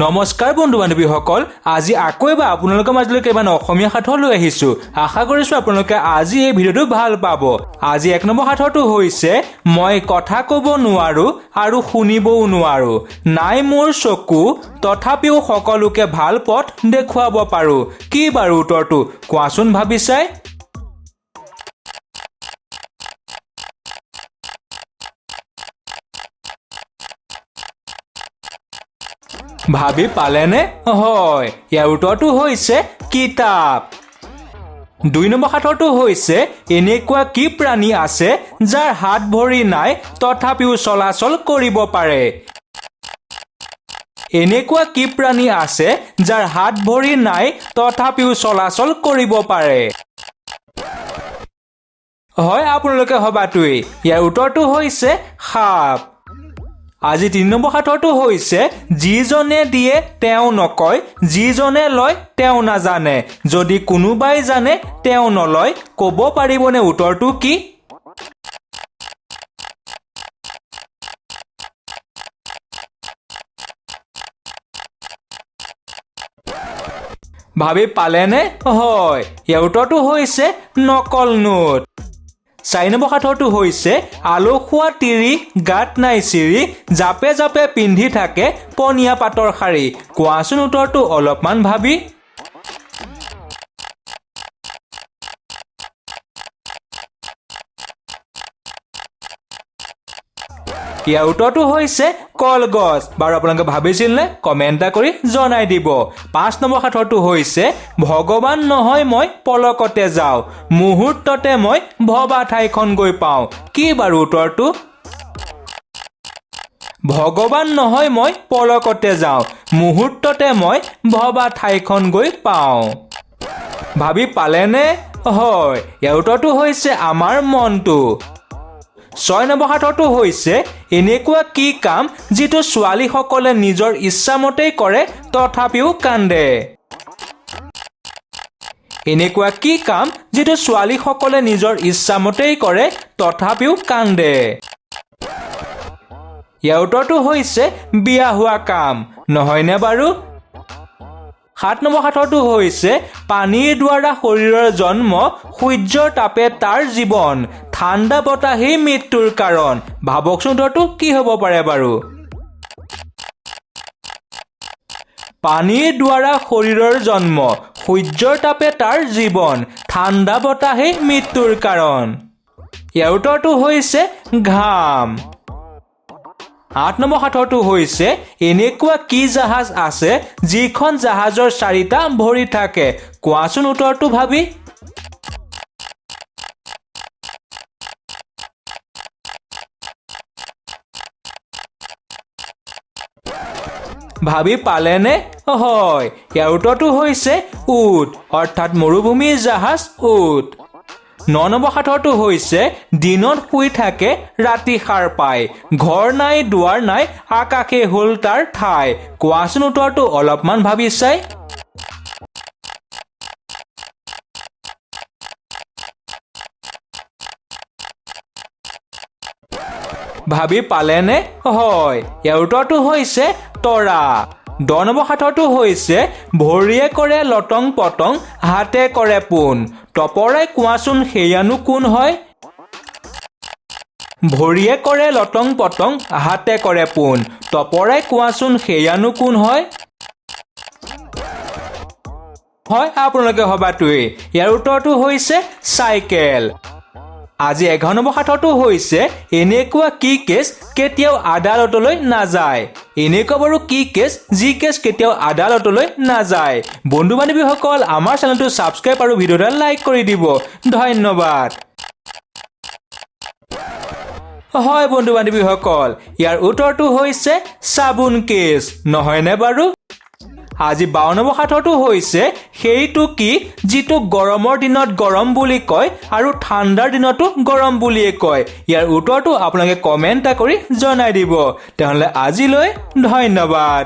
নমস্কাৰ বন্ধু বান্ধৱীসকল, আজি আকৌ এবাৰ আপোনালোকৰ মাজলৈ কেইবান অসমীয়া সাধু লৈ আহিছো। আশা কৰিছো আপোনালোকে আজি এই ভিডিঅ'টো ভাল পাব। আজি 1 নম্বৰ সাধুটো হৈছে মই কথা ক'ব নোৱাৰো আৰু শুনিবও নোৱাৰো, নাই মোৰ চকু তথাপিও সকলোকে ভাল পথ দেখুৱাব পাৰো। কি বাৰু উত্তৰটো কোৱাচোন ভাবি চাই। ভাবি পালেনে? হয়, ইয়াৰ উত্তৰটো হৈছে কিতাপ। 2 নম্বৰ সাধুটো হৈছে এনেকুৱা কি প্ৰাণী আছে যাৰ হাত ভৰি নাই তথাপিও চলাচল কৰিব পাৰে। এনেকুৱা কি প্ৰাণী আছে যাৰ হাত ভৰি নাই তথাপিও চলাচল কৰিব পাৰে? হয়, আপোনালোকে ভবাটোৱেই। ইয়াৰ উত্তৰটো হৈছে সাপ। আজি 3 নম্বৰ সাধুটো হৈছে যিজনে দিয়ে তেওঁ নকয়, যিজনে লয় তেওঁ নাজানে, যদি কোনোবাই জানে তেওঁ নলয়। ক'ব পাৰিবনে উত্তৰটো কি? ভাবি পালেনে? হয়, ইয়াৰ উত্তৰটো হৈছে নকল নোট। 4 নম্বৰ সাধুটো হৈছে আলসুৱা তিৰি গাত নাই চিৰি, জাপে জাপে পিন্ধি থাকে পনীয়া পাতৰ শাৰী। কোৱাচোন উত্তৰটো অলপমান ভাবি। ইয়াৰ উত্তৰটো হৈছে কলগছ। বাৰু আপোনালোকে ভাবিছিল নে? কমেণ্ট এটা কৰি জনাই দিব। 5 নম্বৰ সাধুটো হৈছে ভগৱান নহয় মই পলকতে যাওঁ, মুহূৰ্ততে মই ভবা ঠাইখন গৈ পাওঁ। কি বাৰু উত্তৰটো? ভগৱান নহয় মই পলকতে যাওঁ, মুহূৰ্ততে মই ভবা ঠাইখন গৈ পাওঁ। ভাবি পালেনে? হয়, ইয়াৰ উত্তৰটো হৈছে আমাৰ মনটো। 6 নম্বৰ সাধুটো হৈছে এনেকুৱা কি কাম যিটো ছোৱালীসকলে নিজৰ ইচ্ছামতেই কৰে তথাপিও কান্দে। এনেকুৱা কি কাম যিটো ছোৱালীসকলে নিজৰ ইচ্ছামতেই কৰে তথাপিও কান্দে? ইয়াৰ উত্তৰটো হৈছে বিয়া হোৱা কাম, নহয়নে বাৰু? 7 নম্বৰ সাধুটো হৈছে পানীৰ দ্বাৰা শৰীৰৰ জন্ম, সূৰ্যৰ তাপে তাৰ জীৱন, ঠাণ্ডা বতাহেই মৃত্যুৰ কাৰণ। ভাবকচোন উত্তৰটো কি হ'ব পাৰে বাৰু? পানীৰ দ্বাৰা শৰীৰৰ জন্ম, সূৰ্যৰ তাপে তাৰ জীৱন, ঠাণ্ডা বতাহেই মৃত্যুৰ কাৰণ। ইয়াৰ উত্তৰটো হৈছে ঘাম। 8 নম্বৰ সাধুটো হৈছে এনেকুৱা কি জাহাজ আছে যিখন জাহাজৰ 4টা ভৰি থাকে। কোৱাচোন উত্তৰটো ভাবি। ভাবি পালেনে? হয়, ইয়াৰ উত্তৰটো হৈছে উট, অৰ্থাৎ মৰুভূমিৰ জাহাজ উট। 9 নম্বৰ সাধুটো হৈছে দিনত শুই থাকে ৰাতি সাৰ পায়, ঘৰ নাই দুৱাৰ নাই আকাশে হ'ল তাৰ ঠাই। কোৱাচোন উত্তৰটো অলপমান ভাবি চাই। ভাবি পালেনে? হয়, ইয়াৰ উত্তৰটো হৈছে তৰা। 10 নম্বৰ সাধুটো হৈছে ভৰিয়ে কৰে লটং পটং, হাতে কৰে পোন, তপৰাই কোৱাচোন সেয়ানো কোন হয়? ভৰিয়ে কৰে লটং পটং, হাতে কৰে পোন, তপৰাই কোৱাচোন সেয়ানো কোন হয়? হয়, আপোনালোকে ভবাটোৱেই। ইয়াৰ উত্তৰটো হৈছে চাইকেল। আজি 11 নম্বৰ সাধুটো হৈছে এনেকুৱা কি কেছ কেতিয়াও আদালতলৈ নাযায়। এনেকুৱা বাৰু কি কেছ যি কেছ কেতিয়াও আদালতলৈ নাযায়? বন্ধু বান্ধৱীসকল, আমাৰ চেনেলটো ছাবস্ক্ৰাইব আৰু ভিডিঅ'টো লাইক কৰি দিব। ধন্যবাদ। হয় বন্ধু বান্ধৱীসকল, ইয়াৰ উত্তৰটো হৈছে চাবোন কেছ, নহয়নে বাৰু? আজি 52 নম্বৰ সাধুটো হৈছে সেইটো কি যিটো গৰমৰ দিনত গৰম বুলি কয় আৰু ঠাণ্ডাৰ দিনতো গৰম বুলিয়ে কয়। ইয়াৰ উত্তৰটো আপোনালোকে কমেণ্ট এটা কৰি জনাই দিব। তেনেহ'লে আজিলৈ ধন্যবাদ।